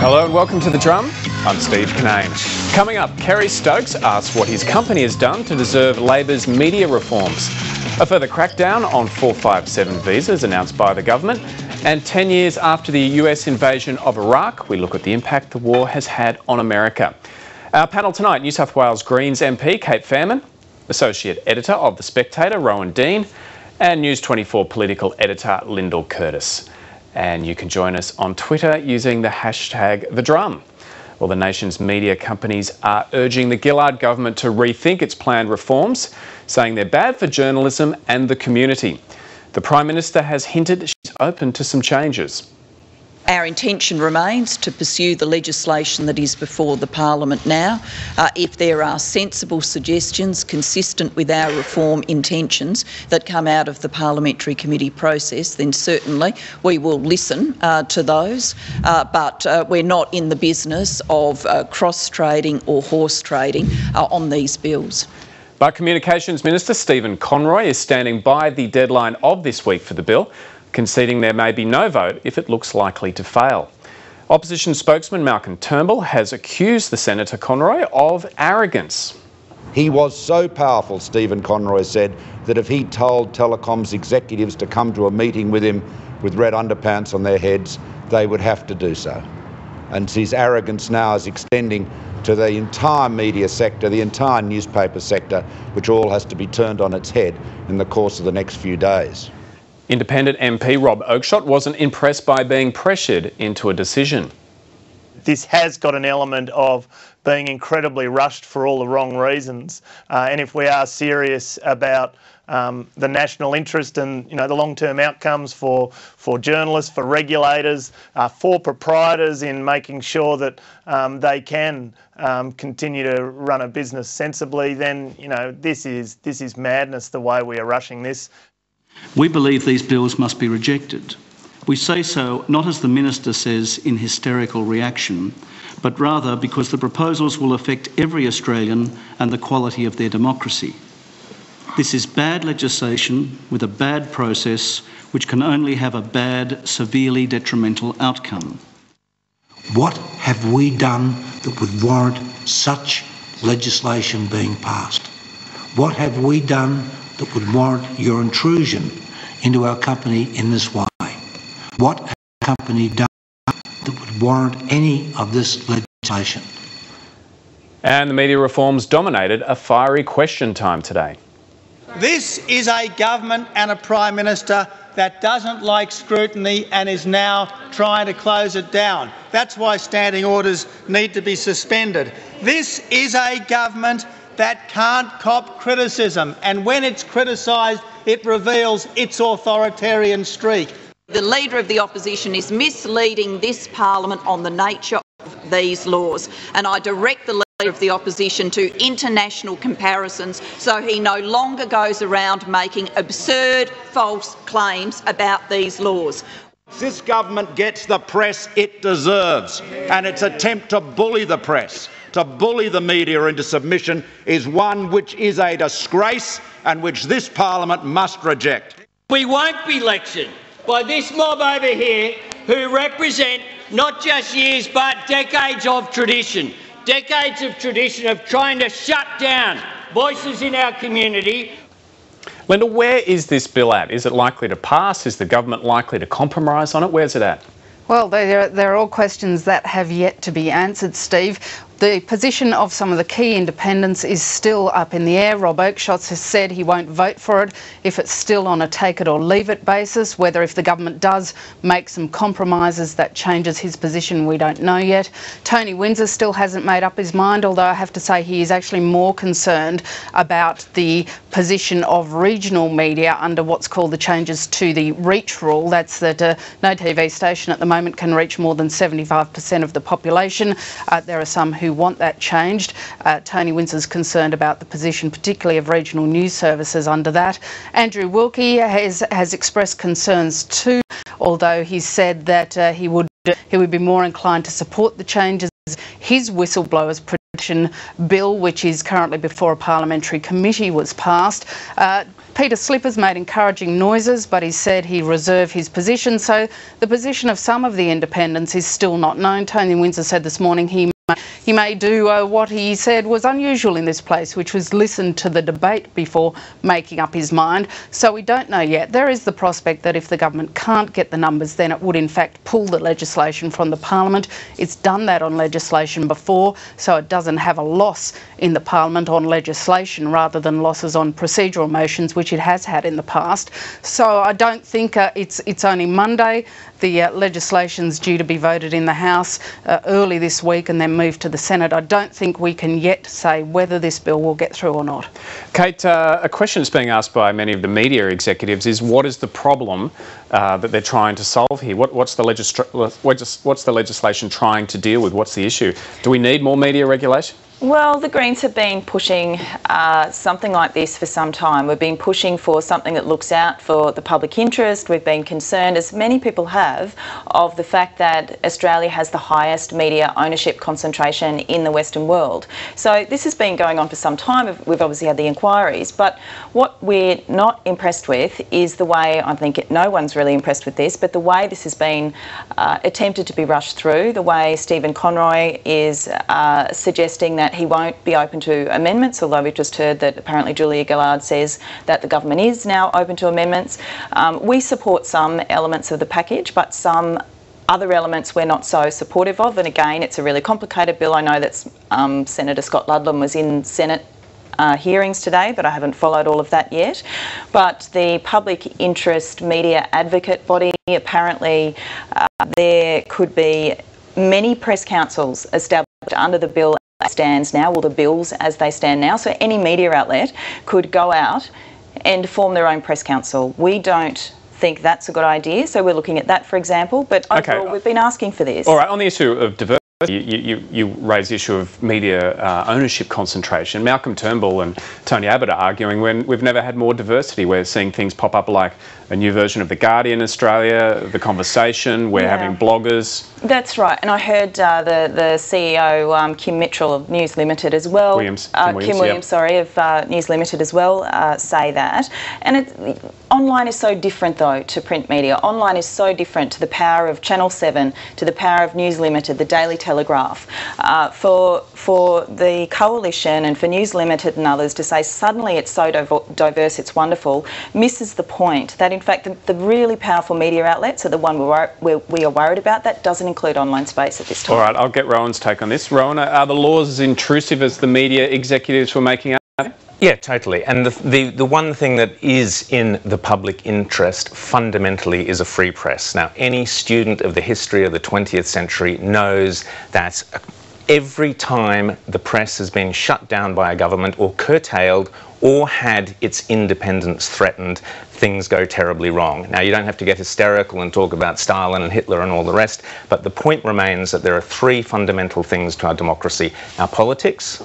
Hello and welcome to The Drum. I'm Steve Canane. Coming up, Kerry Stokes asks what his company has done to deserve Labor's media reforms. A further crackdown on 457 visas announced by the government. And 10 years after the US invasion of Iraq, we look at the impact the war has had on America. Our panel tonight, New South Wales Greens MP Cate Faehrmann, Associate Editor of The Spectator Rowan Dean, and News 24 Political Editor Lyndall Curtis. And you can join us on Twitter using the hashtag #TheDrum. Well, the nation's media companies are urging the Gillard government to rethink its planned reforms, saying they're bad for journalism and the community. The Prime Minister has hinted she's open to some changes. Our intention remains to pursue the legislation that is before the Parliament now. If there are sensible suggestions consistent with our reform intentions that come out of the parliamentary committee process, then certainly we will listen to those. But we're not in the business of cross-trading or horse trading on these bills. But Communications Minister Stephen Conroy is standing by the deadline of this week for the bill, conceding there may be no vote if it looks likely to fail. Opposition spokesman Malcolm Turnbull has accused the Senator Conroy of arrogance. He was so powerful, Stephen Conroy said, that if he told telecoms executives to come to a meeting with him with red underpants on their heads, they would have to do so. And his arrogance now is extending to the entire media sector, the entire newspaper sector, which all has to be turned on its head in the course of the next few days. Independent MP Rob Oakeshott wasn't impressed by being pressured into a decision. This has got an element of being incredibly rushed for all the wrong reasons. And if we are serious about the national interest and the long-term outcomes for journalists, for regulators, for proprietors in making sure that they can continue to run a business sensibly, then this is madness the way we are rushing this. We believe these bills must be rejected. We say so not as the Minister says in hysterical reaction, but rather because the proposals will affect every Australian and the quality of their democracy. This is bad legislation with a bad process which can only have a bad, severely detrimental outcome. What have we done that would warrant such legislation being passed? What have we done that would warrant your intrusion into our company in this way? What has the company done that would warrant any of this legislation? And the media reforms dominated a fiery question time today. This is a government and a Prime Minister that doesn't like scrutiny and is now trying to close it down. That's why standing orders need to be suspended. This is a government that can't cop criticism, and when it's criticised, it reveals its authoritarian streak. The Leader of the Opposition is misleading this Parliament on the nature of these laws, and I direct the Leader of the Opposition to international comparisons so he no longer goes around making absurd, false claims about these laws. This government gets the press it deserves, and its attempt to bully the press, to bully the media into submission, is one which is a disgrace and which this Parliament must reject. We won't be lectured by this mob over here who represent not just years but decades of tradition of trying to shut down voices in our community. Linda, where is this bill at? Is it likely to pass? Is the government likely to compromise on it? Where's it at? Well, there are all questions that have yet to be answered, Steve. The position of some of the key independents is still up in the air. Rob Oakeshott has said he won't vote for it if it's still on a take-it-or-leave-it basis. Whether if the government does make some compromises that changes his position, we don't know yet. Tony Windsor still hasn't made up his mind, although I have to say he is actually more concerned about the position of regional media under what's called the changes to the reach rule. That's that no TV station at the moment can reach more than 75% of the population. There are some who want that changed. Tony Windsor's concerned about the position, particularly of regional news services under that. Andrew Wilkie has expressed concerns too, although he said that he would be more inclined to support the changes. His whistleblowers protection bill, which is currently before a parliamentary committee, was passed. Peter Slipper's made encouraging noises, but he said he reserved his position, so the position of some of the independents is still not known. Tony Windsor said this morning he may do what he said was unusual in this place, which was listen to the debate before making up his mind. So we don't know yet. There is the prospect that if the government can't get the numbers, then it would in fact pull the legislation from the parliament. It's done that on legislation before, so it doesn't have a loss in the parliament on legislation rather than losses on procedural motions, which it has had in the past. So I don't think it's only Monday. The legislation's due to be voted in the House early this week and then move to the Senate. I don't think we can yet say whether this bill will get through or not. Cate, a question that's being asked by many of the media executives is what is the problem that they're trying to solve here? What's the legislation trying to deal with? What's the issue? Do we need more media regulation? Well, the Greens have been pushing something like this for some time. We've been pushing for something that looks out for the public interest. We've been concerned, as many people have, of the fact that Australia has the highest media ownership concentration in the Western world. So this has been going on for some time. We've obviously had the inquiries, but what we're not impressed with is the way, I think no one's really impressed with this, but the way this has been attempted to be rushed through, the way Stephen Conroy is suggesting that he won't be open to amendments, although we've just heard that apparently Julia Gillard says that the government is now open to amendments. We support some elements of the package, but some other elements we're not so supportive of. And again, it's a really complicated bill. I know that Senator Scott Ludlam was in Senate hearings today, but I haven't followed all of that yet. But the public interest media advocate body, apparently there could be many press councils established under the bill stands now, or the bills as they stand now. So any media outlet could go out and form their own press council. We don't think that's a good idea, so we're looking at that, for example. But overall, we've been asking for this. All right, on the issue of diversity, you raise the issue of media ownership concentration. Malcolm Turnbull and Tony Abbott are arguing we've never had more diversity. We're seeing things pop up like a new version of The Guardian in Australia, The Conversation, we're having bloggers. That's right, and I heard the CEO, Kim Mitchell of News Limited as well, Kim Williams, sorry, of News Limited as well, say that. And online is so different, though, to print media. Online is so different to the power of Channel 7, to the power of News Limited, the Daily Telegraph. For the Coalition and for News Limited and others to say suddenly it's so diverse, it's wonderful, misses the point that in fact the really powerful media outlets are the one we are worried about. That doesn't include online space at this time. All right, I'll get Rowan's take on this. Rowan, are the laws as intrusive as the media executives were making out? Yeah, totally. And the one thing that is in the public interest fundamentally is a free press. Now, any student of the history of the 20th century knows that every time the press has been shut down by a government or curtailed or had its independence threatened, things go terribly wrong. Now, you don't have to get hysterical and talk about Stalin and Hitler and all the rest, but the point remains that there are three fundamental things to our democracy: our politics,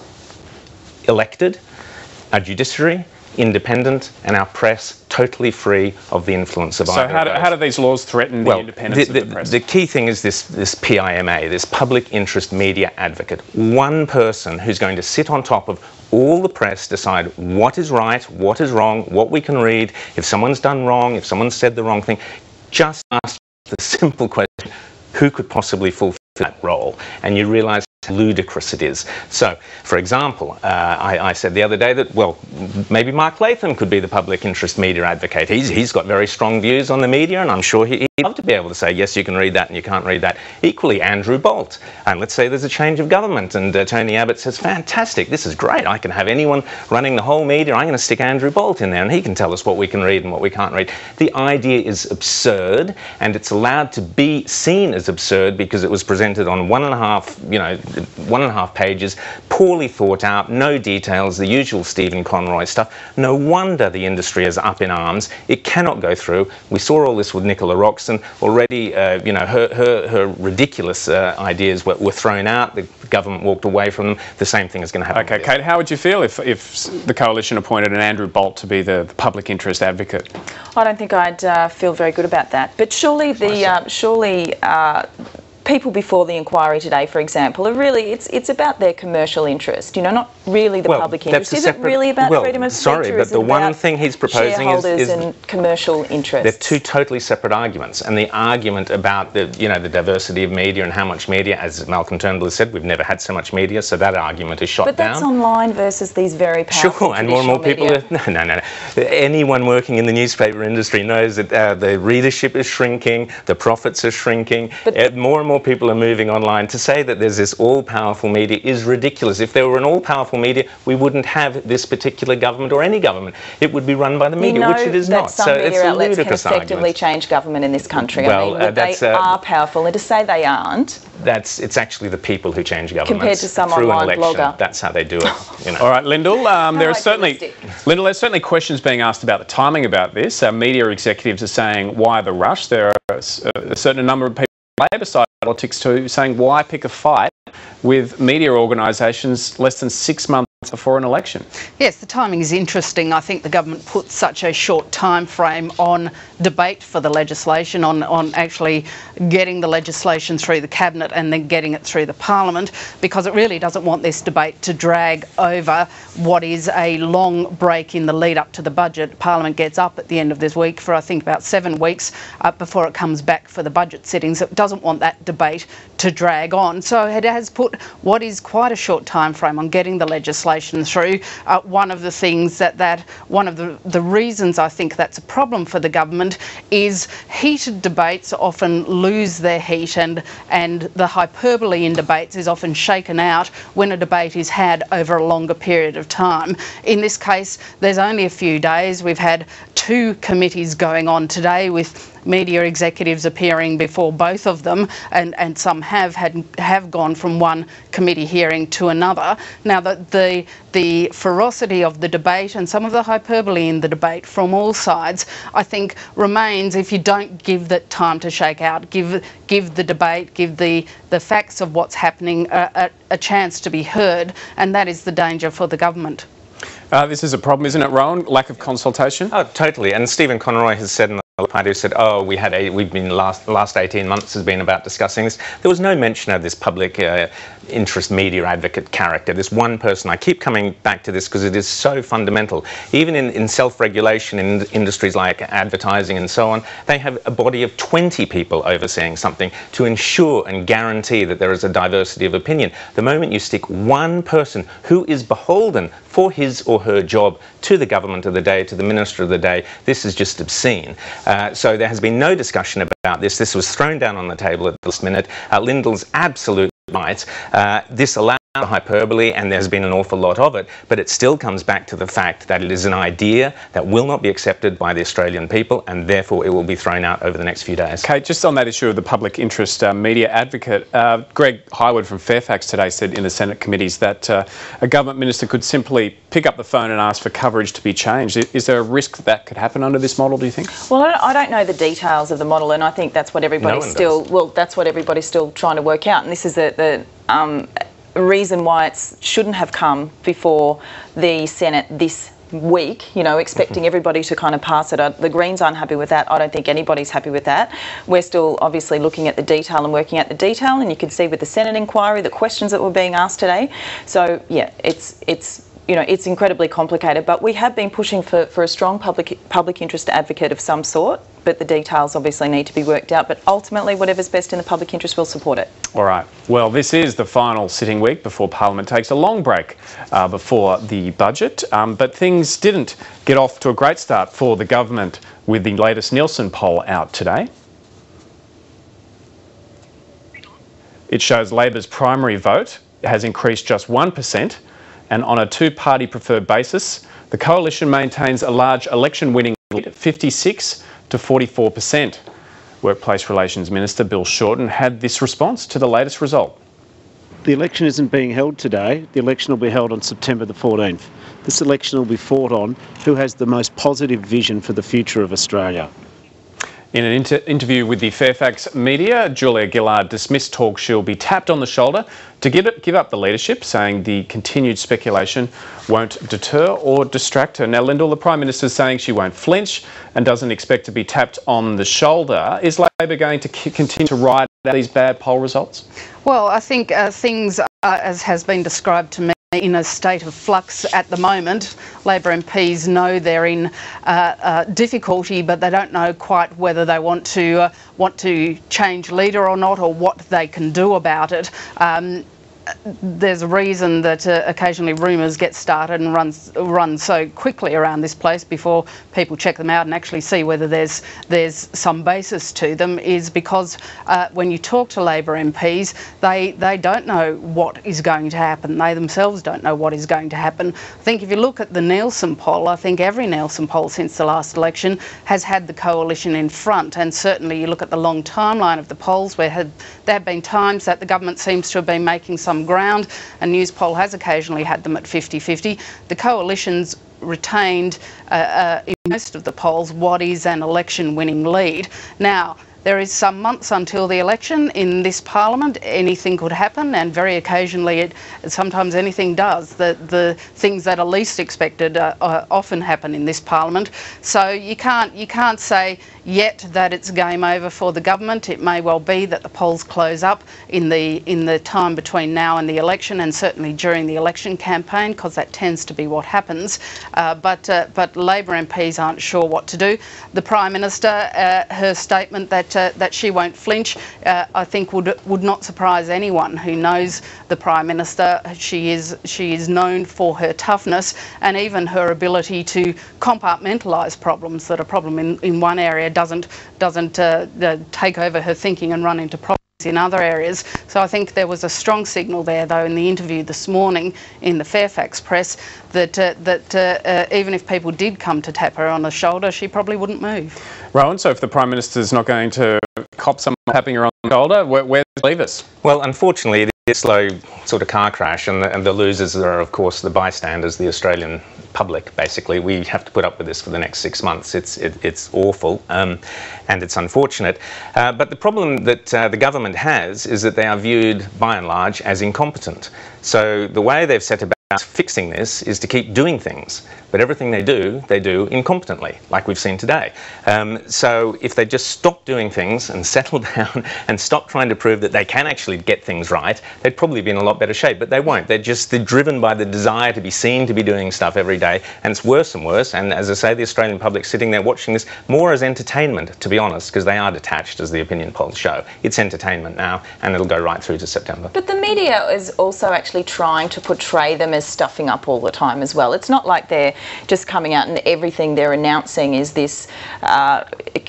elected, our judiciary, independent, and our press totally free of the influence of either. So how do these laws threaten the independence of the press? The key thing is this PIMA, this public interest media advocate. One person who's going to sit on top of all the press, decide what is right, what is wrong, what we can read, if someone's done wrong, if someone's said the wrong thing. Just ask the simple question, who could possibly fulfill that role? And you realise how ludicrous it is. So, for example, I said the other day that, well, maybe Mark Latham could be the public interest media advocate. He's got very strong views on the media, and I'm sure he'd love to be able to say, yes, you can read that and you can't read that. Equally, Andrew Bolt. And let's say there's a change of government and Tony Abbott says, fantastic, this is great. I can have anyone running the whole media. I'm going to stick Andrew Bolt in there and he can tell us what we can read and what we can't read. The idea is absurd, and it's allowed to be seen as absurd because it was presented on 1.5 pages, poorly thought out, no details, the usual Stephen Conroy stuff. No wonder the industry is up in arms. It cannot go through. We saw all this with Nicola Roxon. Already, her ridiculous ideas were thrown out. The government walked away from them. The same thing is going to happen. Okay, Cate, how would you feel if the Coalition appointed an Andrew Bolt to be the public interest advocate? people before the inquiry today, for example, are really, it's about their commercial interest, you know, not really the public interest. Is it really about freedom of speech? Sorry, but the one thing he's proposing is and commercial interests. They're two totally separate arguments, and the argument about the the diversity of media and how much media, as Malcolm Turnbull has said, we've never had so much media, so that argument is shot down. But that's online versus these very powerful and more and more people are, no. Anyone working in the newspaper industry knows that the readership is shrinking, the profits are shrinking, more and more people are moving online. To say that there's this all-powerful media is ridiculous. If there were an all-powerful media, we wouldn't have this particular government or any government. It would be run by the media, which it is not. So it's a ludicrous can effectively change government in this country. Well, I mean, they are powerful, and to say they aren't... It's actually the people who change governments. Compared to some through online an election. blogger. That's how they do it. All right, Lyndall, there's certainly questions being asked about the timing about this. Media executives are saying, why the rush? There are a certain number of people on the Labor side of politics too saying, why pick a fight with media organisations less than 6 months before an election? Yes, the timing is interesting. I think the government put such a short time frame on debate for the legislation, on actually getting the legislation through the Cabinet and then getting it through the Parliament, because it really doesn't want this debate to drag over what is a long break in the lead up to the budget. Parliament gets up at the end of this week for, I think, about 7 weeks before it comes back for the budget sittings. It doesn't want that debate to drag on. So it has put what is quite a short time frame on getting the legislation through. One of the things one of the reasons I think that's a problem for the government is heated debates often lose their heat, and the hyperbole in debates is often shaken out when a debate is had over a longer period of time. In this case, there's only a few days. We've had 2 committees going on today with media executives appearing before both of them, and some have gone from one committee hearing to another. Now, the ferocity of the debate and some of the hyperbole in the debate from all sides, I think, remains if you don't give that time to shake out, give the debate, give the facts of what's happening a chance to be heard, and that is the danger for the government. This is a problem, isn't it, Rowan? Lack of consultation? Oh, totally. And Stephen Conroy has said in the party said, oh, we've been last 18 months has been about discussing this. There was no mention of this public interest media advocate character, this one person. I keep coming back to this because it is so fundamental. Even in self-regulation in industries like advertising and so on, they have a body of 20 people overseeing something to ensure and guarantee that there is a diversity of opinion. The moment you stick one person who is beholden for his or her job to the government of the day, to the minister of the day, this is just obscene. So there has been no discussion about this. This was thrown down on the table at this minute. Lyndall's absolute right. This allows hyperbole, and there's been an awful lot of it, but it still comes back to the fact that it is an idea that will not be accepted by the Australian people, and therefore it will be thrown out over the next few days. Cate, just on that issue of the public interest media advocate, Greg Hywood from Fairfax today said in the Senate committees that a government minister could simply pick up the phone and ask for coverage to be changed. Is there a risk that could happen under this model, do you think? Well, I don't know the details of the model, and I think that's what everybody's that's what everybody's still trying to work out, and this is the reason why it shouldn't have come before the Senate this week, you know, expecting everybody to kind of pass it. The Greens aren't happy with that. I don't think anybody's happy with that. We're still obviously looking at the detail and working out the detail, and you can see with the Senate inquiry the questions that were being asked today. So yeah, it's you know, it's incredibly complicated, but we have been pushing for a strong public interest advocate of some sort, but the details obviously need to be worked out. But ultimately, whatever's best in the public interest, we'll support it. All right. Well, this is the final sitting week before Parliament takes a long break before the budget. But things didn't get off to a great start for the government with the latest Nielsen poll out today. It shows Labor's primary vote has increased just 1%. And on a two-party preferred basis, the coalition maintains a large election-winning lead at 56 to 44%. Workplace Relations Minister Bill Shorten had this response to the latest result. The election isn't being held today. The election will be held on September the 14th. This election will be fought on who has the most positive vision for the future of Australia. In an interview with the Fairfax media, Julia Gillard dismissed talk she'll be tapped on the shoulder to give up the leadership, saying the continued speculation won't deter or distract her. Now, Lyndall, the Prime Minister is saying she won't flinch and doesn't expect to be tapped on the shoulder. Is Labor going to continue to ride these bad poll results? Well, I think things, as has been described to me, in a state of flux at the moment. Labor MPs know they're in difficulty, but they don't know quite whether they want to change leader or not, or what they can do about it. There's a reason that occasionally rumours get started and run so quickly around this place before people check them out and actually see whether there's some basis to them, is because when you talk to Labor MPs, they don't know what is going to happen. They themselves don't know what is going to happen. I think if you look at the Nielsen poll, I think every Nielsen poll since the last election has had the coalition in front, and certainly you look at the long timeline of the polls where there have been times that the government seems to have been making some ground. A news poll has occasionally had them at 50-50. The coalition's retained in most of the polls what is an election-winning lead. Now, there is some months until the election in this parliament. Anything could happen, and very occasionally sometimes anything does. The things that are least expected often happen in this parliament. So you can't say yet that it's game over for the government. It may well be that the polls close up in the time between now and the election, and certainly during the election campaign, because that tends to be what happens. But Labor MPs aren't sure what to do. The Prime Minister, her statement that she won't flinch, I think would not surprise anyone who knows the Prime Minister. She is known for her toughness and even her ability to compartmentalise problems. That a problem in one area doesn't take over her thinking and run into problems in other areas. So I think there was a strong signal there, though, in the interview this morning in the Fairfax Press that even if people did come to tap her on the shoulder, she probably wouldn't move. Rowan, so if the Prime Minister's not going to cop someone tapping her on the shoulder, where does it leave us? Well, unfortunately, it is a slow sort of car crash, and the losers are, of course, the bystanders, the Australian public, basically. We have to put up with this for the next 6 months. It's awful, and it's unfortunate. But the problem that the government has is that they are viewed, by and large, as incompetent. So the way they've set about fixing this is to keep doing things, but everything they do incompetently, like we've seen today. So if they just stop doing things and settle down and stop trying to prove that they can actually get things right, they'd probably be in a lot better shape, but they won't. They're driven by the desire to be seen to be doing stuff every day, and it's worse and worse. And as I say, the Australian public sitting there watching this more as entertainment, to be honest, because they are detached, as the opinion polls show. It's entertainment now, and it'll go right through to September. But the media is also actually trying to portray them as stuffing up all the time as well. It's not like they're just coming out and everything they're announcing is this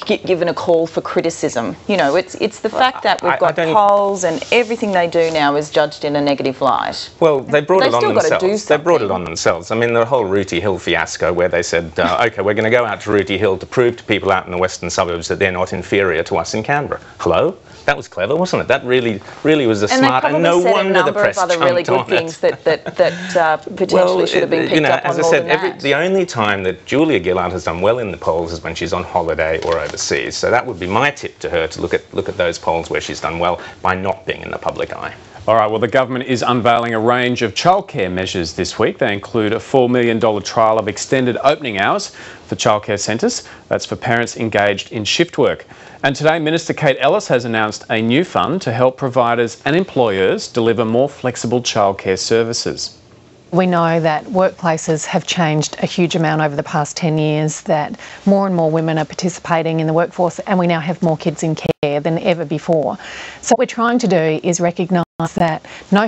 given a call for criticism. You know, it's the fact that we've got polls and everything they do now is judged in a negative light. Well, they brought it on themselves. They brought it on themselves. I mean, the whole Rooty Hill fiasco, where they said, OK, we're going to go out to Rooty Hill to prove to people out in the western suburbs that they're not inferior to us in Canberra. Hello? That was clever, wasn't it? That really was a smart, and no wonder the press jumped on it. And they probably said a number of other really good things that potentially should have been picked up on more than that. As I said, the only time that Julia Gillard has done well in the polls is when she's on holiday or overseas. So that would be my tip to her, to look at those polls where she's done well by not being in the public eye. All right, well, the government is unveiling a range of childcare measures this week. They include a $4 million trial of extended opening hours for childcare centres. That's for parents engaged in shift work. And today, Minister Cate Ellis has announced a new fund to help providers and employers deliver more flexible childcare services. We know that workplaces have changed a huge amount over the past 10 years, that more and more women are participating in the workforce, and we now have more kids in care than ever before. So what we're trying to do is recognise that no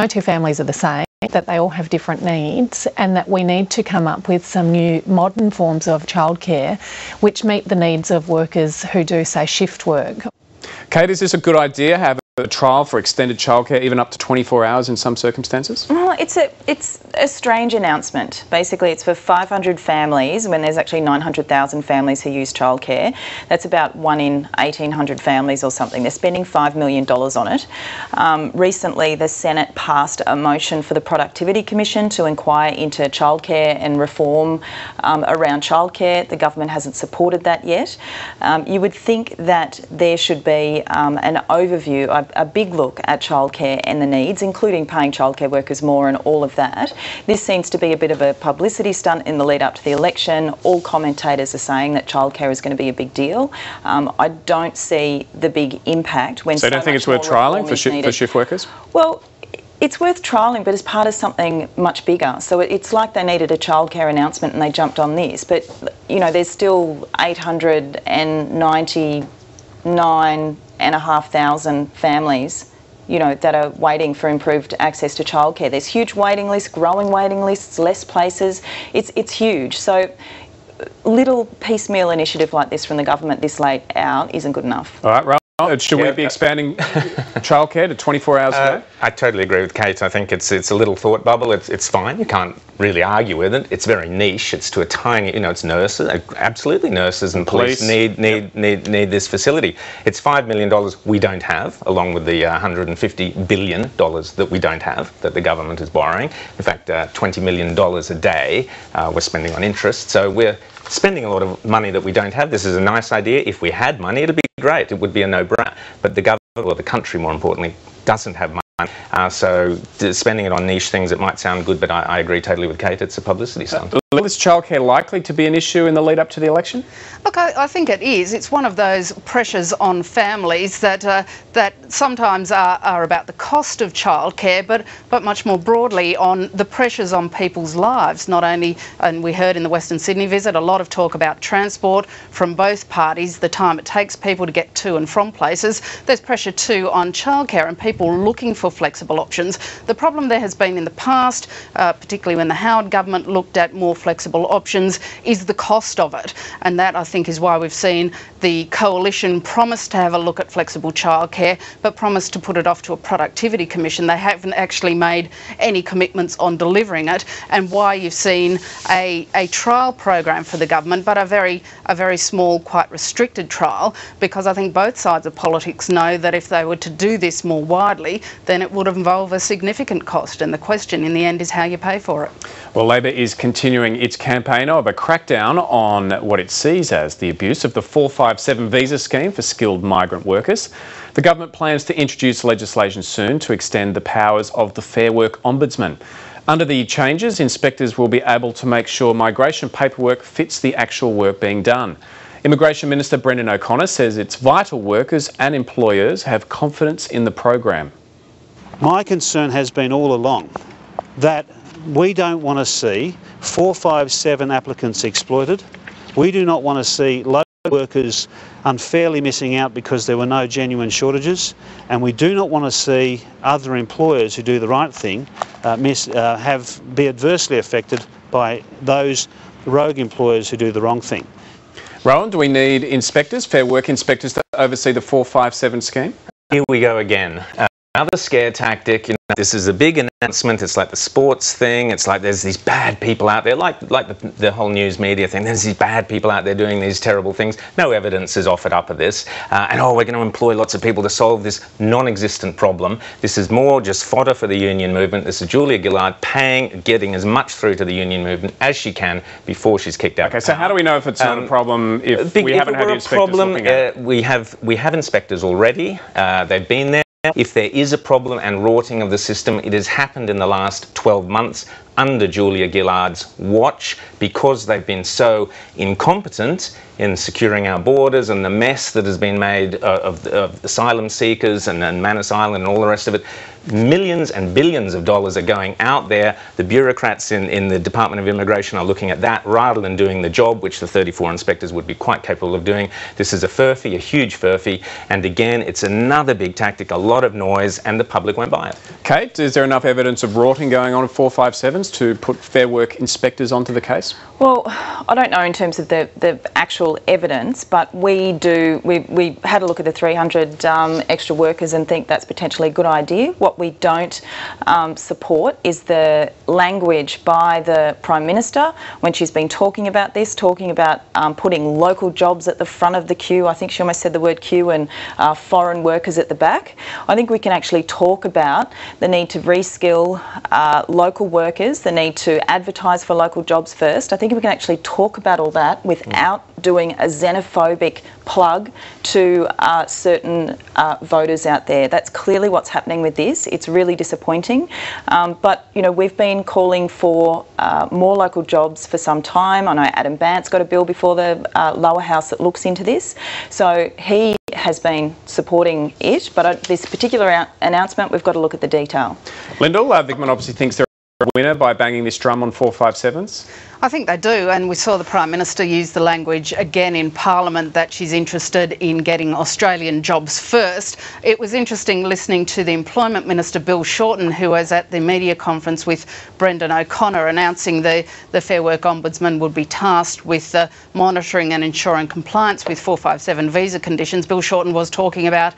two families are the same, that they all have different needs, and that we need to come up with some new modern forms of childcare which meet the needs of workers who do, say, shift work. Cate, is this a good idea, have a trial for extended childcare, even up to 24 hours in some circumstances? Well, it's a strange announcement. Basically, it's for 500 families when there's actually 900,000 families who use childcare. That's about 1 in 1,800 families or something. They're spending $5 million on it. Recently, the Senate passed a motion for the Productivity Commission to inquire into childcare and reform around childcare. The government hasn't supported that yet. You would think that there should be an overview, I a big look at childcare and the needs, including paying childcare workers more and all of that. This seems to be a bit of a publicity stunt in the lead up to the election. All commentators are saying that childcare is going to be a big deal. I don't see the big impact when so you don't think it's worth trialling for shift workers? Well, it's worth trialling, but as part of something much bigger. So it's like they needed a childcare announcement and they jumped on this. But, you know, there's still 899,500 families, you know, that are waiting for improved access to childcare. There's huge waiting lists, growing waiting lists, less places. It's huge. So little piecemeal initiative like this from the government this late out isn't good enough. All right, Rob. Should we be expanding childcare to 24 hours a day? I totally agree with Cate. I think it's a little thought bubble. It's fine. You can't really argue with it. It's very niche. It's to a tiny, you know, it's nurses. Absolutely, nurses and police need this facility. It's $5 million we don't have, along with the $150 billion that we don't have, that the government is borrowing. In fact, $20 million a day we're spending on interest. So we're spending a lot of money that we don't have. This is a nice idea. If we had money, it'd be great. It would be a no-brainer. But the government, or the country more importantly, doesn't have money. So spending it on niche things, it might sound good, but I agree totally with Cate. It's a publicity stunt. Is childcare likely to be an issue in the lead up to the election? Look, I think it is. It's one of those pressures on families that that sometimes are about the cost of childcare, but much more broadly on the pressures on people's lives. Not only, and we heard in the Western Sydney visit, a lot of talk about transport from both parties, the time it takes people to get to and from places. There's pressure too on childcare and people looking for flexible options. The problem there has been in the past, particularly when the Howard government looked at more flexible options, is the cost of it. And that, I think, is why we've seen the coalition promise to have a look at flexible childcare, but promise to put it off to a productivity commission. They haven't actually made any commitments on delivering it, and why you've seen a trial program for the government, but a very small, quite restricted trial, because I think both sides of politics know that if they were to do this more widely, then it would involve a significant cost, and the question in the end is how you pay for it. Well, Labor is continuing its campaign of a crackdown on what it sees as the abuse of the 457 visa scheme for skilled migrant workers. The government plans to introduce legislation soon to extend the powers of the Fair Work Ombudsman. Under the changes, inspectors will be able to make sure migration paperwork fits the actual work being done. Immigration Minister Brendan O'Connor says it's vital workers and employers have confidence in the program. My concern has been all along that we don't want to see 457 applicants exploited. We do not want to see local workers unfairly missing out because there were no genuine shortages, and we do not want to see other employers who do the right thing be adversely affected by those rogue employers who do the wrong thing. Rowan, do we need inspectors, Fair Work inspectors, to oversee the 457 scheme? Here we go again. Another scare tactic. You know, this is a big announcement. It's like the sports thing. It's like there's these bad people out there, like the whole news media thing. There's these bad people out there doing these terrible things. No evidence is offered up of this. And we're going to employ lots of people to solve this non-existent problem. This is more just fodder for the union movement. This is Julia Gillard getting as much through to the union movement as she can before she's kicked out. Okay, so how do we know if it's not a problem if we haven't had the inspectors looking at it? We have inspectors already. They've been there. If there is a problem and rorting of the system, it has happened in the last 12 months under Julia Gillard's watch, because they've been so incompetent in securing our borders and the mess that has been made of asylum seekers and Manus Island and all the rest of it. Millions and billions of dollars are going out there. The bureaucrats in the Department of Immigration are looking at that rather than doing the job, which the 34 inspectors would be quite capable of doing. This is a furphy, a huge furphy, and again, it's another big tactic, a lot of noise, and the public won't buy it. Cate, is there enough evidence of rorting going on at 457s to put Fair Work inspectors onto the case? Well, I don't know in terms of the actual evidence, but we had a look at the 300 extra workers and think that's potentially a good idea. What we don't support is the language by the Prime Minister when she's been talking about this, talking about putting local jobs at the front of the queue. I think she almost said the word queue, and foreign workers at the back. I think we can actually talk about the need to reskill local workers areas, the need to advertise for local jobs first. I think if we can actually talk about all that without doing a xenophobic plug to certain voters out there. That's clearly what's happening with this. It's really disappointing. But, you know, we've been calling for more local jobs for some time. I know Adam Bant's got a bill before the lower house that looks into this. So he has been supporting it. But this particular announcement, we've got to look at the detail. Lyndall, the government obviously thinks they're a winner by banging this drum on 457s. I think they do, and we saw the Prime Minister use the language again in Parliament that she's interested in getting Australian jobs first. It was interesting listening to the Employment Minister, Bill Shorten, who was at the media conference with Brendan O'Connor, announcing the Fair Work Ombudsman would be tasked with monitoring and ensuring compliance with 457 visa conditions. Bill Shorten was talking about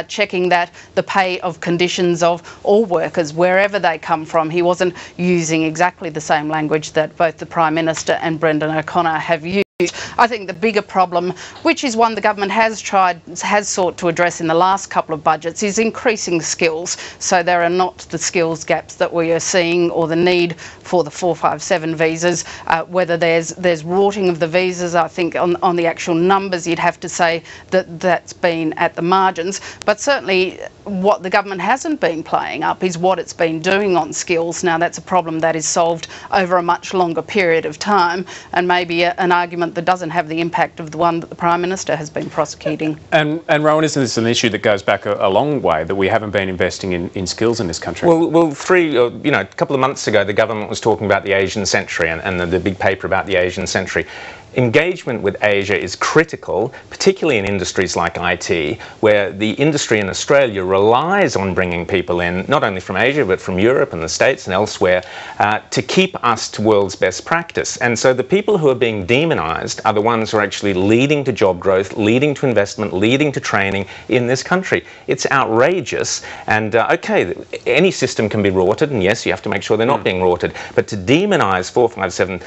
checking that the pay of conditions of all workers, wherever they come from. He wasn't using exactly the same language that both the Prime Minister and Brendan O'Connor have used. I think the bigger problem, which is one the government has sought to address in the last couple of budgets, is increasing skills. So there are not the skills gaps that we are seeing, or the need for the 457 visas. Whether there's rorting of the visas, I think on the actual numbers you'd have to say that that's been at the margins. But certainly what the government hasn't been playing up is what it's been doing on skills. Now that's a problem that is solved over a much longer period of time, and maybe an argument that doesn't have the impact of the one that the Prime Minister has been prosecuting. And Rowan, isn't this an issue that goes back a long way, that we haven't been investing in skills in this country? Well, a couple of months ago, the government was talking about the Asian century and the big paper about the Asian century. Engagement with Asia is critical, particularly in industries like IT, where the industry in Australia relies on bringing people in, not only from Asia, but from Europe and the States and elsewhere, to keep us to world's best practice. And so the people who are being demonised are the ones who are actually leading to job growth, leading to investment, leading to training in this country. It's outrageous. And OK, any system can be rorted, and yes, you have to make sure they're not being rorted. But to demonise 457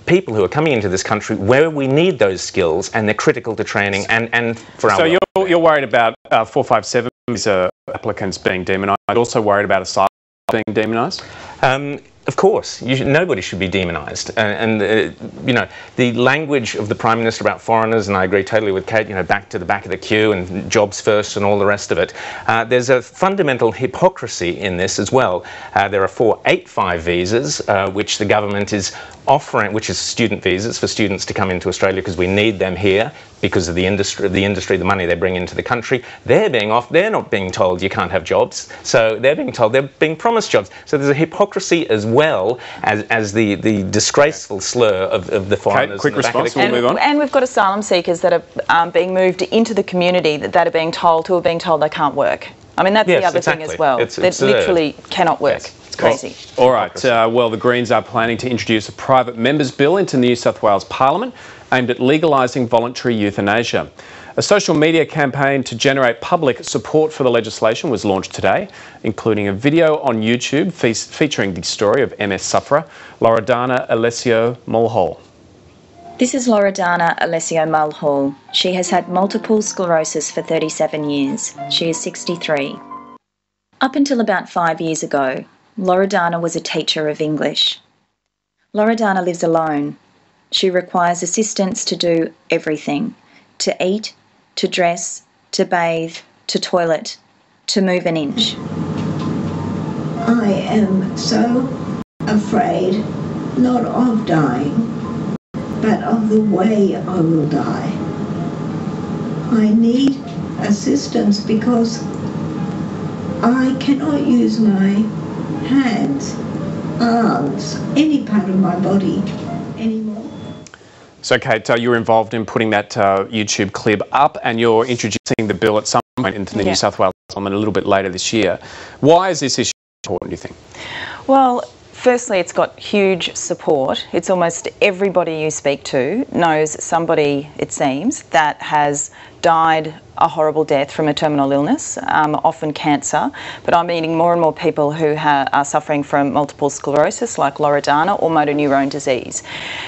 people who are coming into this country where we need those skills, and they're critical to training and for our So you're worried about 457 visa applicants being demonised, also worried about asylum being demonised? Of course, nobody should be demonised. You know, the language of the Prime Minister about foreigners, and I agree totally with Cate, you know, back to the back of the queue and jobs first and all the rest of it. There's a fundamental hypocrisy in this as well. There are 485 visas, which the government is offering, which is student visas for students to come into Australia because we need them here because of the industry, the money they bring into the country. They're not being told you can't have jobs. So they're being told, they're being promised jobs. So there's a hypocrisy as well as the disgraceful slur of the foreigners. Quick response, we'll move on. And we've got asylum seekers that are being moved into the community that are being told they can't work. I mean, that's the other thing as well. They literally cannot work. Yes. It's crazy. All right. Well, the Greens are planning to introduce a private members' bill into New South Wales Parliament aimed at legalising voluntary euthanasia. A social media campaign to generate public support for the legislation was launched today, including a video on YouTube featuring the story of MS sufferer Loredana Alessio Mulhall. This is Loredana Alessio Mulhall. She has had multiple sclerosis for 37 years. She is 63. Up until about 5 years ago, Loredana was a teacher of English. Loredana lives alone. She requires assistance to do everything: to eat, to dress, to bathe, to toilet, to move an inch. I am so afraid, not of dying, but of the way I will die. I need assistance because I cannot use my hands, arms, any part of my body anymore. So, Cate, you're involved in putting that YouTube clip up, and you're introducing the bill at some point into the New South Wales Parliament a little bit later this year. Why is this issue important, do you think? Well, firstly, it's got huge support. It's almost everybody you speak to knows somebody, it seems, that has died a horrible death from a terminal illness, often cancer. But I'm meeting more and more people who are suffering from multiple sclerosis, like Loredana, or motor neurone disease.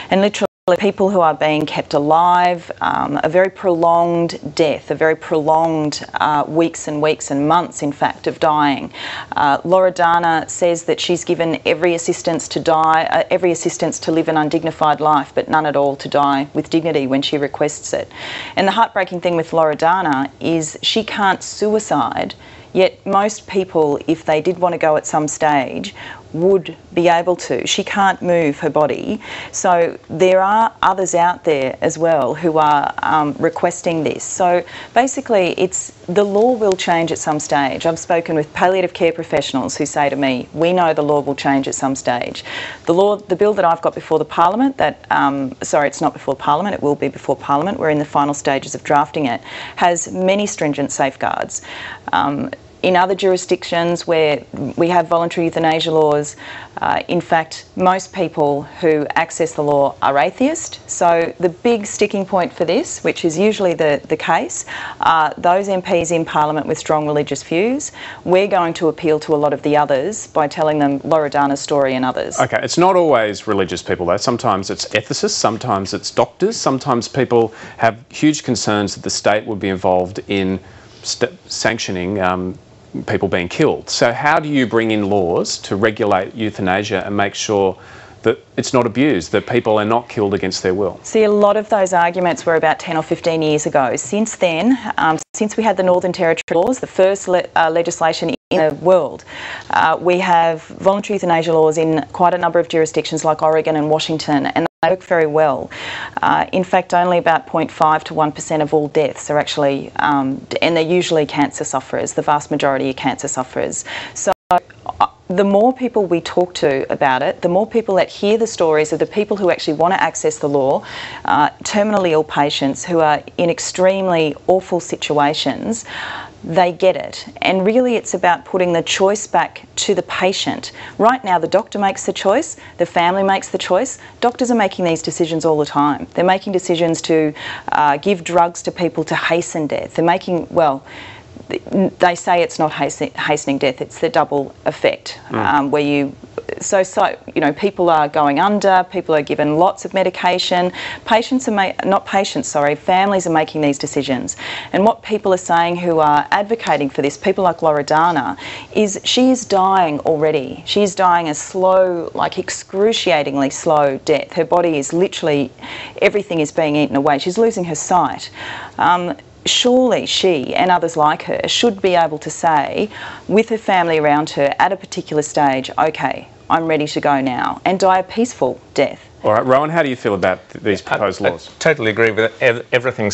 And literally people who are being kept alive, a very prolonged death, a very prolonged weeks and weeks and months, in fact, of dying. Loredana says that she's given every assistance to die, every assistance to live an undignified life, but none at all to die with dignity when she requests it. And the heartbreaking thing with Loredana is she can't suicide, yet most people, if they did want to go at some stage, would be able to. She can't move her body. So there are others out there as well who are requesting this. So basically the law will change at some stage. I've spoken with palliative care professionals who say to me, we know the law will change at some stage. The bill that I've got before the Parliament, sorry, it's not before Parliament, it will be before Parliament, we're in the final stages of drafting it, has many stringent safeguards. In other jurisdictions where we have voluntary euthanasia laws, in fact, most people who access the law are atheist. So the big sticking point for this, which is usually the case, are those MPs in Parliament with strong religious views. We're going to appeal to a lot of the others by telling them Loredana's story and others. Okay, it's not always religious people though. Sometimes it's ethicists, sometimes it's doctors, sometimes people have huge concerns that the state would be involved in sanctioning people being killed. So how do you bring in laws to regulate euthanasia and make sure that it's not abused, that people are not killed against their will? See, a lot of those arguments were about 10 or 15 years ago. Since then, since we had the Northern Territory laws, the first legislation in the world, we have voluntary euthanasia laws in quite a number of jurisdictions like Oregon and Washington, and they work very well. In fact, only about 0.5 to 1% of all deaths are actually, and they're usually cancer sufferers, the vast majority are cancer sufferers. So the more people we talk to about it, the more people that hear the stories of the people who actually want to access the law, terminally ill patients who are in extremely awful situations, they get it. And really it's about putting the choice back to the patient. Right now the doctor makes the choice, the family makes the choice. Doctors are making these decisions all the time. They're making decisions to give drugs to people to hasten death. They're making, well, they say it's not hastening death, it's the double effect, where you, you know, people are going under, people are given lots of medication, families are making these decisions. And what people are saying who are advocating for this, people like Loredana, is she is dying already. She is dying a slow, like excruciatingly slow death. Her body is literally, everything is being eaten away. She's losing her sight. Surely she and others like her should be able to say, with her family around her at a particular stage, okay, I'm ready to go now, and die a peaceful death. All right, Rowan, how do you feel about these proposed laws? I totally agree with everything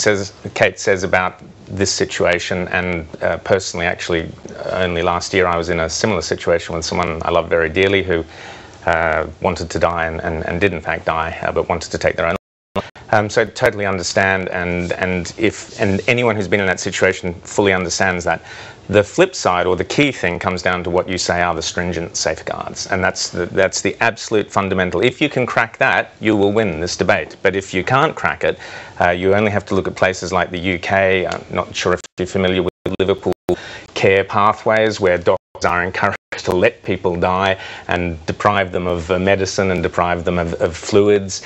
Cate says about this situation, and personally, actually, only last year I was in a similar situation with someone I love very dearly who wanted to die and did in fact die, but wanted to take their own. So I totally understand, and anyone who's been in that situation fully understands that. The flip side, or the key thing, comes down to what you say are the stringent safeguards, and that's the absolute fundamental. If you can crack that, you will win this debate. But if you can't crack it, you only have to look at places like the UK. I'm not sure if you're familiar with Liverpool care pathways, where doctors are encouraged to let people die and deprive them of medicine and deprive them of fluids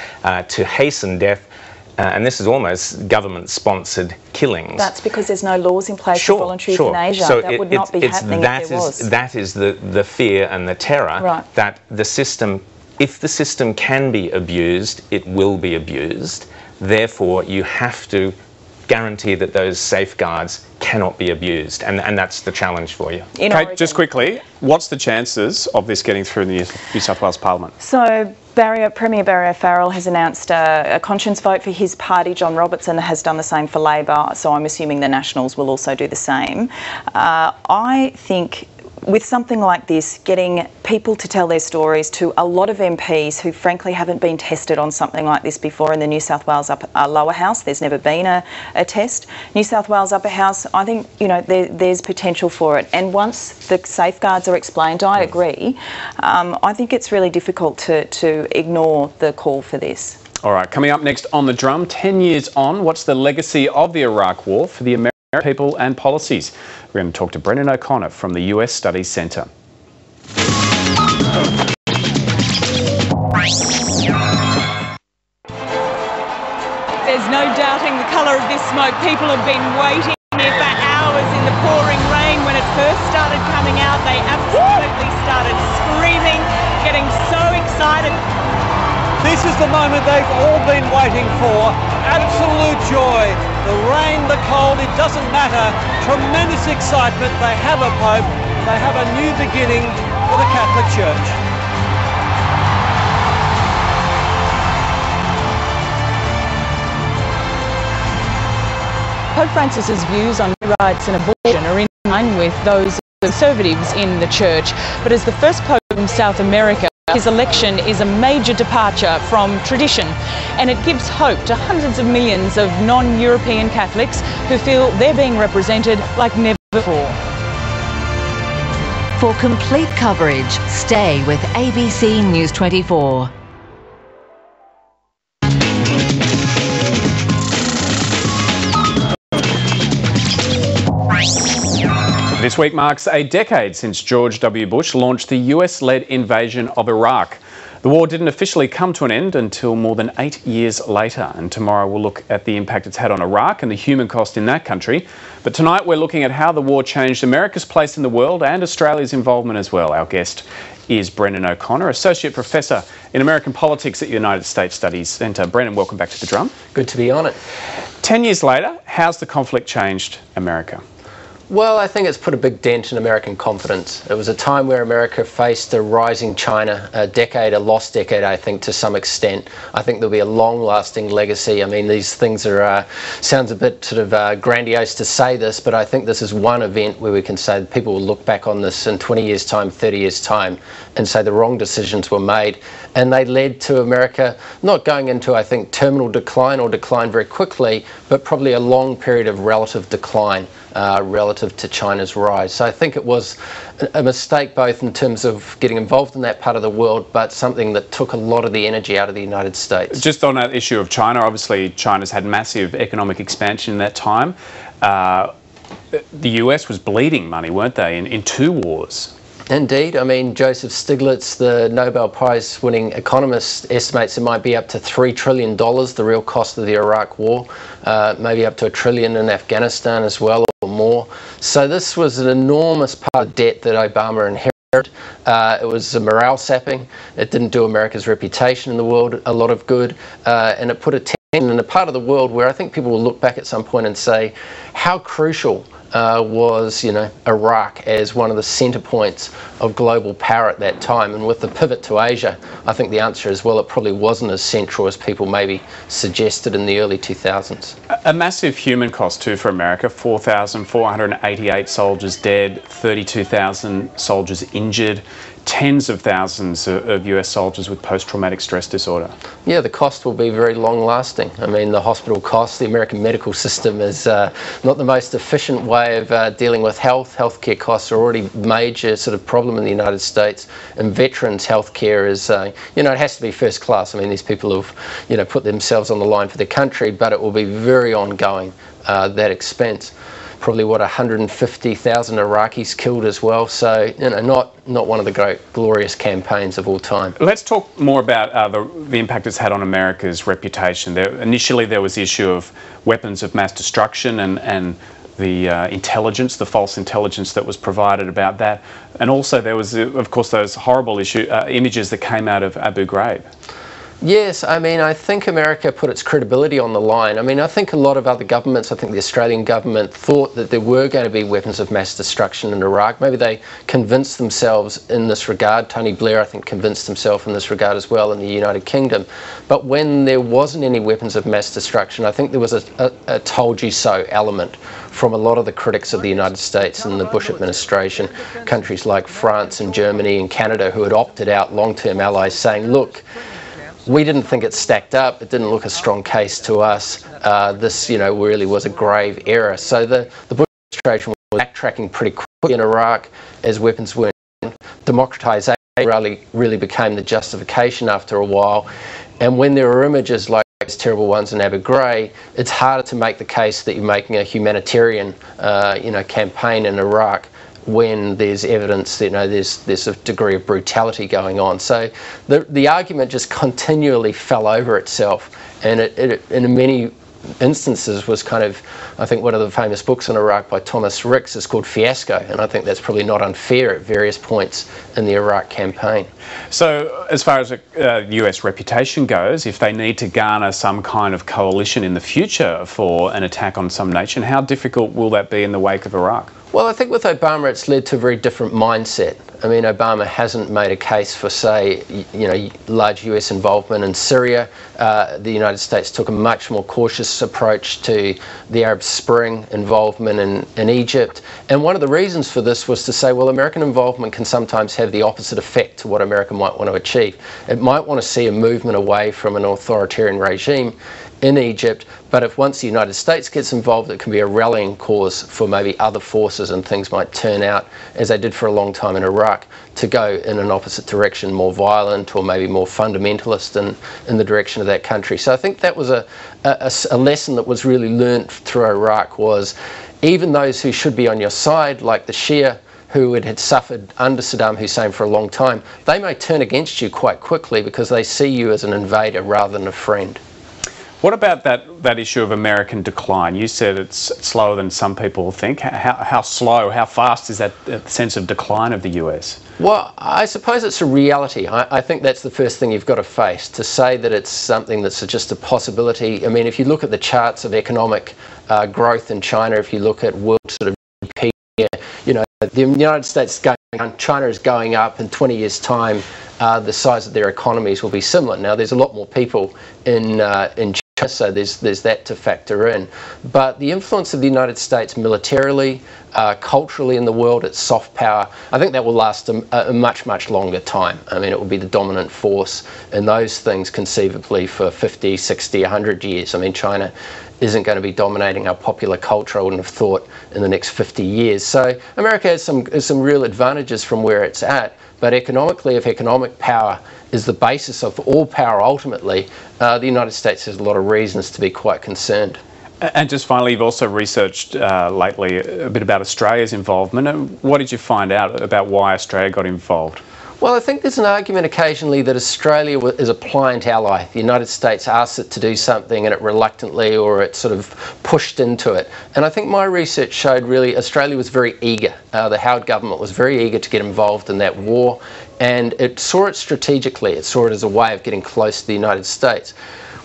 to hasten death. And this is almost government-sponsored killings. That's because there's no laws in place for voluntary euthanasia. So that would not be happening if there was. That is the fear and the terror, that the system, if the system can be abused, it will be abused. Therefore, you have to guarantee that those safeguards cannot be abused, and that's the challenge for you. Kate, just quickly, what's the chances of this getting through the New South Wales Parliament? So Premier Barry O'Farrell has announced a conscience vote for his party. John Robertson has done the same for Labor, so I'm assuming the Nationals will also do the same. I think with something like this, getting people to tell their stories to a lot of MPs who frankly haven't been tested on something like this before in the New South Wales lower house, there's never been a test. New South Wales upper house, I think, you know, there's potential for it. And once the safeguards are explained, I agree, I think it's really difficult to ignore the call for this. All right, coming up next on The Drum, 10 years on, what's the legacy of the Iraq War for the American people and policies? We're going to talk to Brendan O'Connor from the US Studies Centre. There's no doubting the colour of this smoke. People have been waiting here for hours in the pouring rain. When it first started coming out, they absolutely started screaming, getting so excited. This is the moment they've all been waiting for. Absolute joy. The rain, the cold, it doesn't matter. Tremendous excitement. They have a Pope. They have a new beginning for the Catholic Church. Pope Francis's views on rights and abortion are in line with those conservatives in the church. But as the first Pope in South America, his election is a major departure from tradition, and it gives hope to hundreds of millions of non-European Catholics who feel they're being represented like never before. For complete coverage, stay with ABC News 24. This week marks a decade since George W. Bush launched the US-led invasion of Iraq. The war didn't officially come to an end until more than 8 years later, and tomorrow we'll look at the impact it's had on Iraq and the human cost in that country. But tonight we're looking at how the war changed America's place in the world and Australia's involvement as well. Our guest is Brendan O'Connor, Associate Professor in American Politics at the United States Studies Centre. Brendan, welcome back to The Drum. Good to be on it. 10 years later, how's the conflict changed America? Well, I think it's put a big dent in American confidence. It was a time where America faced a rising China, a lost decade, I think, to some extent. I think there'll be a long-lasting legacy. I mean, these things are, sounds a bit sort of grandiose to say this, but I think this is one event where we can say that people will look back on this in 20 years' time, 30 years' time, and say the wrong decisions were made. And they led to America not going into, I think, terminal decline or decline very quickly, but probably a long period of relative decline. Relative to China's rise. So I think it was a mistake both in terms of getting involved in that part of the world, but something that took a lot of the energy out of the United States. Just on that issue of China, obviously China's had massive economic expansion in that time. The US was bleeding money, weren't they, in two wars? Indeed. I mean, Joseph Stiglitz, the Nobel Prize-winning economist, estimates it might be up to $3 trillion, the real cost of the Iraq war, maybe up to $1 trillion in Afghanistan as well, or more. So this was an enormous part of debt that Obama inherited. It was a morale sapping. It didn't do America's reputation in the world a lot of good, and it put a tension in a part of the world where I think people will look back at some point and say, how crucial was, Iraq as one of the centre points of global power at that time. And with the pivot to Asia, I think the answer is, well, it probably wasn't as central as people maybe suggested in the early 2000s. A massive human cost too for America, 4,488 soldiers dead, 32,000 soldiers injured, tens of thousands of US soldiers with post-traumatic stress disorder. Yeah, the cost will be very long-lasting. I mean, the hospital costs, the American medical system is not the most efficient way of dealing with health. Healthcare costs are already a major sort of problem in the United States, and veterans' healthcare is, it has to be first class. I mean, these people have, put themselves on the line for their country, but it will be very ongoing, that expense. Probably 150,000 Iraqis killed as well. So not one of the great glorious campaigns of all time. Let's talk more about the impact it's had on America's reputation. Initially there was the issue of weapons of mass destruction and the intelligence, the false intelligence that was provided about that, and also there was of course those horrible images that came out of Abu Ghraib. Yes, I mean, I think America put its credibility on the line. I mean, I think a lot of other governments, I think the Australian government thought that there were going to be weapons of mass destruction in Iraq. Maybe they convinced themselves in this regard. Tony Blair, I think, convinced himself in this regard as well in the United Kingdom. But when there wasn't any weapons of mass destruction, I think there was a told you so element from a lot of the critics of the United States and the Bush administration, countries like France and Germany and Canada who had opted out, long-term allies, saying, look, we didn't think it stacked up. It didn't look a strong case to us. This, really was a grave error. So the Bush administration was backtracking pretty quickly in Iraq as weapons weren't. Democratization really became the justification after a while. And when there were images like those terrible ones in Abu Ghraib, it's harder to make the case that you're making a humanitarian, campaign in Iraq when there's evidence that there's a degree of brutality going on. So the argument just continually fell over itself, and it in many instances was kind of, I think one of the famous books on Iraq by Thomas Ricks is called Fiasco, and I think that's probably not unfair at various points in the Iraq campaign. So as far as US reputation goes, if they need to garner some kind of coalition in the future for an attack on some nation, how difficult will that be in the wake of Iraq? Well, I think with Obama it's led to a very different mindset. I mean, Obama hasn't made a case for, say, large US involvement in Syria. The United States took a much more cautious approach to the Arab Spring involvement in Egypt. And one of the reasons for this was to say, well, American involvement can sometimes have the opposite effect to what America might want to achieve. It might want to see a movement away from an authoritarian regime in Egypt, but if once the United States gets involved, it can be a rallying cause for maybe other forces, and things might turn out, as they did for a long time in Iraq, to go in an opposite direction, more violent or maybe more fundamentalist in the direction of that country. So I think that was a lesson that was really learnt through Iraq, was even those who should be on your side, like the Shia, who had suffered under Saddam Hussein for a long time, they may turn against you quite quickly because they see you as an invader rather than a friend. What about that issue of American decline? You said it's slower than some people think. How slow, how fast is that sense of decline of the US? Well, I suppose it's a reality. I think that's the first thing you've got to face. To say that it's something that's just a possibility, I mean, if you look at the charts of economic growth in China, if you look at world sort of GDP, the United States is going down, China is going up. In 20 years' time, the size of their economies will be similar. Now, there's a lot more people in China, so there's that to factor in. But the influence of the United States militarily, culturally in the world, its soft power, I think that will last a much, much longer time. I mean, it will be the dominant force in those things conceivably for 50, 60, 100 years. I mean, China isn't going to be dominating our popular culture, I wouldn't have thought, in the next 50 years. So America has some real advantages from where it's at, but economically, if economic power is the basis of all power ultimately, the United States has a lot of reasons to be quite concerned. And just finally, you've also researched lately a bit about Australia's involvement. What did you find out about why Australia got involved? Well, I think there's an argument occasionally that Australia is a pliant ally. The United States asks it to do something and it reluctantly, or it sort of pushed into it. And I think my research showed really Australia was very eager. The Howard government was very eager to get involved in that war, and it saw it strategically. It saw it as a way of getting close to the United States.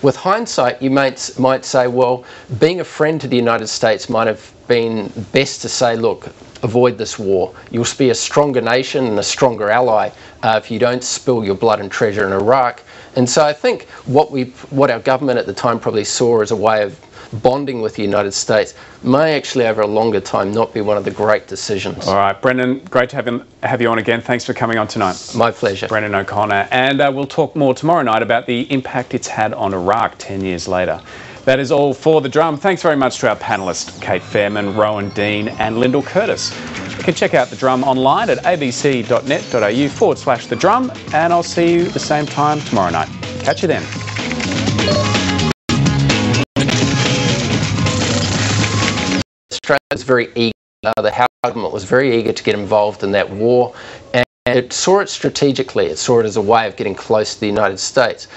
With hindsight, you might say, well, being a friend to the United States might have been best to say, look, avoid this war. You'll be a stronger nation and a stronger ally if you don't spill your blood and treasure in Iraq. And so I think what our government at the time probably saw as a way of bonding with the United States may actually over a longer time not be one of the great decisions. All right, Brendan, great to have you on again. Thanks for coming on tonight. My pleasure. Brendan O'Connor. And we'll talk more tomorrow night about the impact it's had on Iraq 10 years later. That is all for The Drum. Thanks very much to our panellists, Cate Faehrmann, Rowan Dean and Lyndall Curtis. You can check out The Drum online at abc.net.au/The Drum, and I'll see you at the same time tomorrow night. Catch you then. Australia was very eager. The Howard government was very eager to get involved in that war, and it saw it strategically. It saw it as a way of getting close to the United States.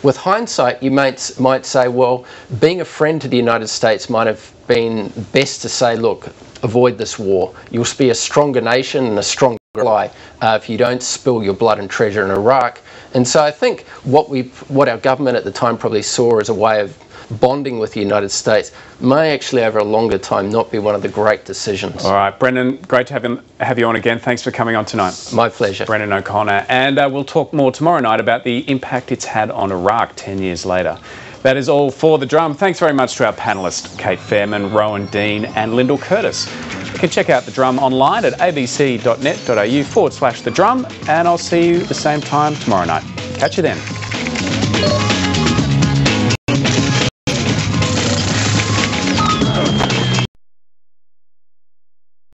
With hindsight, you might say, well, being a friend to the United States might have been best to say, look, avoid this war. You'll be a stronger nation and a stronger ally if you don't spill your blood and treasure in Iraq. And so I think what our government at the time probably saw as a way of bonding with the United States may actually over a longer time not be one of the great decisions. All right, Brendan, great to have you on again. Thanks for coming on tonight. My pleasure. Brendan O'Connor. And we'll talk more tomorrow night about the impact it's had on Iraq 10 years later. That is all for The Drum. Thanks very much to our panellists, Cate Faehrmann, Rowan Dean and Lyndall Curtis. You can check out The Drum online at abc.net.au/The Drum, and I'll see you at the same time tomorrow night. Catch you then.